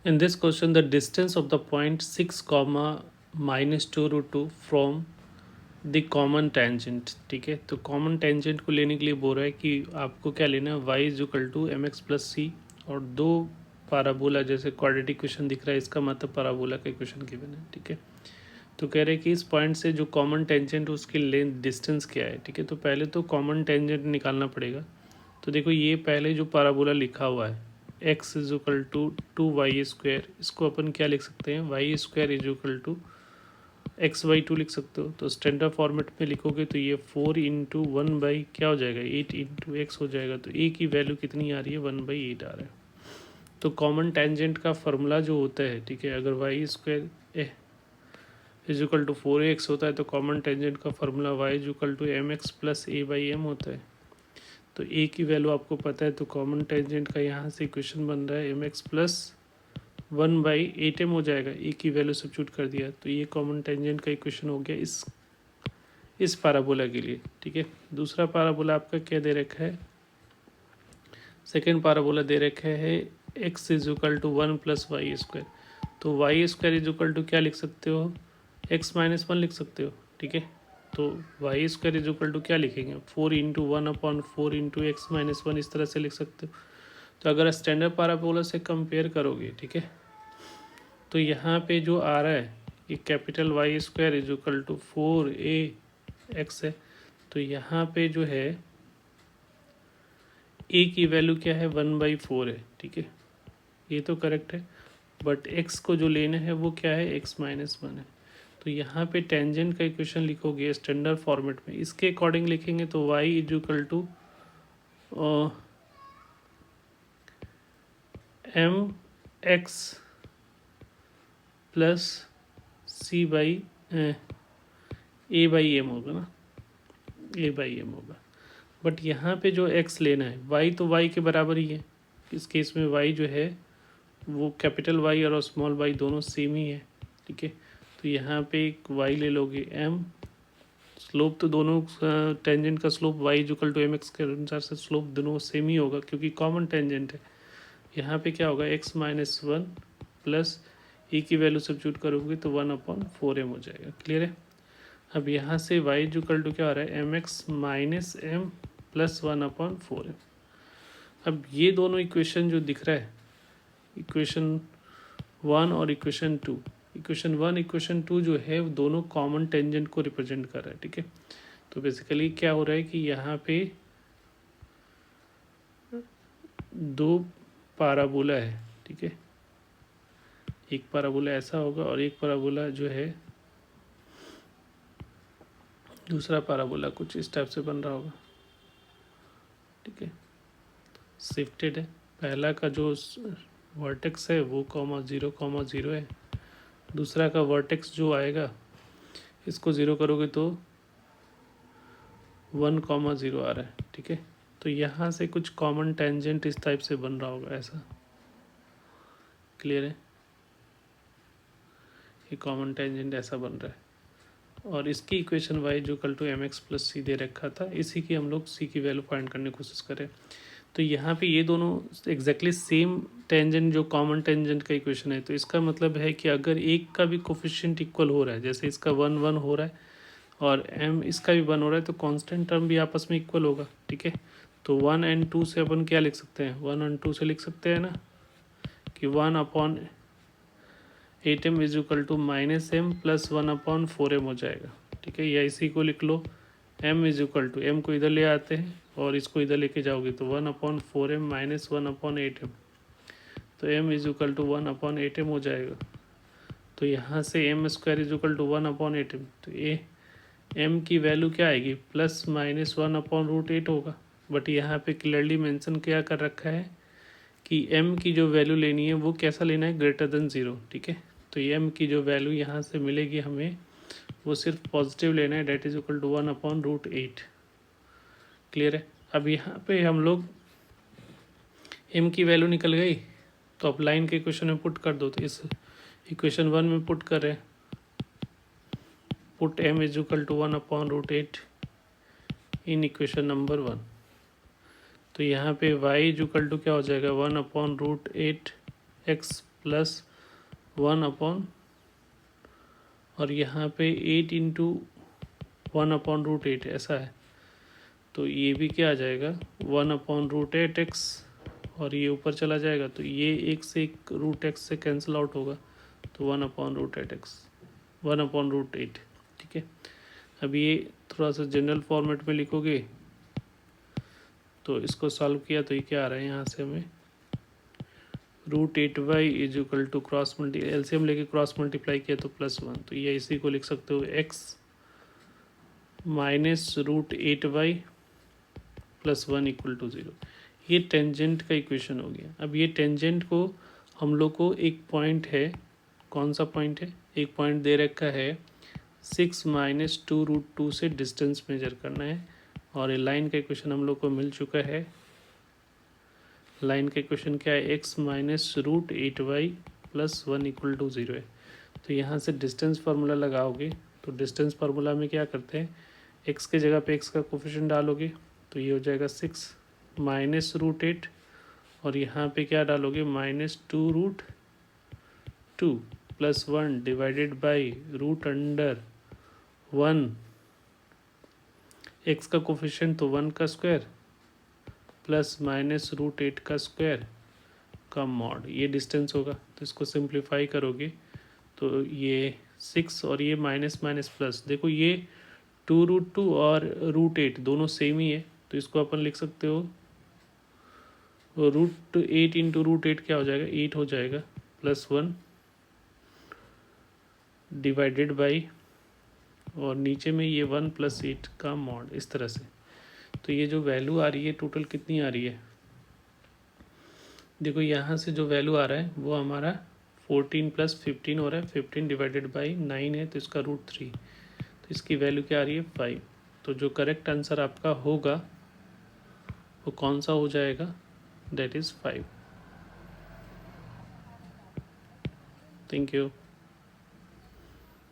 In this question, the distance of the point 6 comma minus 2 root 2 from the common tangent. ठीक है, तो common tangent को लेने के लिए बोल रहा है कि आपको क्या लेना है, Y is equal to M X plus C और दो पाराबोला, जैसे क्वाड्रेटिक क्वेश्चन दिख रहा है इसका मतलब पाराबोला का क्वेश्चन गिवन है। ठीक है, तो कह रहे हैं कि इस पॉइंट से जो कॉमन टेंजेंट उसकी लेंथ डिस्टेंस क्या है। ठीक है, तो पहले तो कॉमन टेंजेंट निकालना पड़ेगा। तो देखो ये पहले जो पाराबोला लिखा हुआ है x is equal to 2y², इसको अपन क्या लिख सकते हैं, y² is equal to x/2 लिख सकते हो। तो स्टैंडर्ड फॉर्मेट में लिखोगे तो ये 4 × 1 क्या हो जाएगा, 8 × x हो जाएगा। तो a की वैल्यू कितनी आ रही है, 1/8 आ रहा है। तो कॉमन टेंजेंट का फॉर्मूला जो होता है, ठीक है, अगर y² is equal to 4ax होता है तो कॉमन टेंजेंट का formula y is equal to mx plus a/m होता है। तो a की वैल्यू आपको पता है, तो कॉमन टेंजेंट का यहाँ से इक्वेशन बन रहा है mx प्लस 1/8m हो जाएगा। ए की वैल्यू सब्स्टिट्यूट कर दिया तो ये कॉमन टेंजेंट का इक्वेशन हो गया इस पाराबोला के लिए। ठीक है, दूसरा पाराबोला आपका क्या दे रखा है, सेकेंड पाराबोला दे रखा है x is equal to 1 + y²। तो y² इज इक्वल टू क्या लिख सकते हो, x-1 लिख सकते हो। ठीक है, तो y² इज इक्वल टू क्या लिखेंगे, 4 × 1/4 × x-1 इस तरह से लिख सकते हो। तो अगर स्टैंडर्ड पाराबोला से कंपेयर करोगे, ठीक है, तो यहाँ पे जो आ रहा है ये capital y² is equal to 4ax है। तो यहाँ पे जो है a की वैल्यू क्या है, 1/4 है। ठीक है, ये तो करेक्ट है, बट x को जो लेना है वो क्या है, x-1 है। तो यहाँ पे टेंजेंट का इक्वेशन लिखोगे स्टैंडर्ड फॉर्मेट में, इसके अकॉर्डिंग लिखेंगे तो y is equal to mx plus a/m होगा ना, a/m होगा। बट यहाँ पे जो x लेना है, y तो y के बराबर ही है। इस केस में y जो है वो कैपिटल Y और स्मॉल y दोनों सेम ही है। ठीक है, तो यहाँ पे एक y ले लोगे m, स्लोप तो दोनों टेंजेंट का slope y equal to mx के अनुसार से स्लोप दोनों सेम ही होगा क्योंकि कॉमन टेंजेंट है। यहाँ पे क्या होगा, x-1 प्लस ए की वैल्यू सब्स्टिट्यूट करोगे तो 1/4m हो जाएगा। क्लियर है। अब यहाँ से y इक्वल टू क्या आ रहा है, mx-m प्लस 1/4m। अब ये दोनों इक्वेशन जो दिख रहा है, इक्वेशन 1 और इक्वेशन 2, इक्वेशन 1 इक्वेशन 2 जो है वो दोनों कॉमन टेंजेंट को रिप्रेजेंट कर रहा है। ठीक है, तो बेसिकली क्या हो रहा है कि यहाँ पे दो पाराबोला है। ठीक है, एक पाराबोला ऐसा होगा और एक पाराबोला जो है दूसरा पाराबोला कुछ इस टाइप से बन रहा होगा। ठीक है, शिफ्टेड है, पहला का जो वर्टेक्स है वो 0,0 है, दूसरा का वर्टेक्स जो आएगा इसको 0 करोगे तो 1,0 आ रहा है। ठीक है, तो यहाँ से कुछ कॉमन टेंजेंट इस टाइप से बन रहा होगा ऐसा। क्लियर है, ये कॉमन टेंजेंट ऐसा बन रहा है और इसकी equation y equal to mx plus C दे रखा था, इसी की हम लोग c की वैल्यू फाइंड करने की कोशिश करें। तो यहाँ पे ये दोनों एग्जैक्टली सेम टेंजेंट जो कॉमन टेंजेंट का इक्वेशन है, तो इसका मतलब है कि अगर एक का भी कोफिशिएंट इक्वल हो रहा है, जैसे इसका 1 हो रहा है और m इसका भी 1 हो रहा है, तो कांस्टेंट टर्म भी आपस में इक्वल होगा। ठीक है, तो 1 और 2 से अपन क्या लिख सकते हैं, 1 और 2 से लिख सकते हैं ना कि 1/8m is equal to -m plus 1/4m हो जाएगा। ठीक है, या इसी को लिख लो, m is equal to, m को इधर ले आते हैं और इसको इधर लेके जाओगे तो 1/4m माइनस 1/8m, तो m is equal to 1/8m हो जाएगा। तो यहाँ से m² is equal to 1/8m, तो ये m की वैल्यू क्या आएगी, +-1/√8 होगा। बट यहाँ पे क्लियरली मेंशन क्या कर रखा है कि m की जो वैल्यू लेनी है वो कैसा लेना है, ग्रेटर देन 0। ठीक है, तो m की जो वैल्यू यहाँ से मिलेगी हमें वो सिर्फ पॉजिटिव लेना है, that is equal to 1/√8। Clear है। अब यहाँ पे हम लोग m की वैल्यू निकल गई तो अब लाइन के इक्वेशन में पुट कर दो, तो इस इक्वेशन 1 में पुट कर रहे हैं, put m is equal to 1/√8 in equation number 1। तो यहाँ पे y इज इक्वल टू क्या हो जाएगा, 1/√8x प्लस 1 और यहाँ पे 8 इंटू 1/√8 ऐसा है, तो ये भी क्या आ जाएगा 1/√8x, और ये ऊपर चला जाएगा तो ये एक से एक √x से कैंसिल आउट होगा, तो 1/√8x 1/√8। ठीक है, अब ये थोड़ा सा जनरल फॉर्मेट में लिखोगे तो इसको सॉल्व किया तो ये क्या आ रहा है, यहाँ से हमें √8y is equal to cross LCM लेके क्रॉस मल्टीप्लाई किया तो +1, तो ये इसी को लिख सकते हो x minus √8y + 1 equal to 0। ये टेंजेंट का इक्वेशन हो गया। अब ये टेंजेंट को हम लोग को एक पॉइंट है, कौन सा पॉइंट है, एक पॉइंट दे रखा है 6 - 2√2 से डिस्टेंस मेजर करना है, और ये लाइन का इक्वेशन हम लोग को मिल चुका है। लाइन का इक्वेशन क्या है, x minus √8y + 1 equal to 0 है। तो यहाँ से डिस्टेंस फार्मूला लगाओगे, तो डिस्टेंस फार्मूला में क्या करते हैं, x के जगह पे x का कोफिशिएंट डालोगे तो ये हो जाएगा 6 माइनस √8, और यहाँ पे क्या डालोगे -2√2 + 1 डिवाइडेड बाई √1, x का कोफिशिएंट तो 1 का स्क्वायर प्लस -√8 का स्क्वायर का मॉड, ये डिस्टेंस होगा। तो इसको सिंप्लीफाई करोगे तो ये 6 और ये माइनस माइनस प्लस, देखो ये 2√2 और √8 दोनों सेम ही है, तो इसको अपन लिख सकते हो √8 इंटू √8 क्या हो जाएगा, 8 हो जाएगा, +1 डिवाइडेड बाई, और नीचे में ये 1 + 8 का मॉड, इस तरह से। तो ये जो वैल्यू आ रही है टोटल कितनी आ रही है, देखो यहाँ से जो वैल्यू आ रहा है वो हमारा 14 + 15 हो रहा है, 15 डिवाइडेड बाई 9 है तो इसका √3, तो इसकी वैल्यू क्या आ रही है 5। तो जो करेक्ट आंसर आपका होगा वो कौन सा हो जाएगा, दैट इज़ 5। Thank you.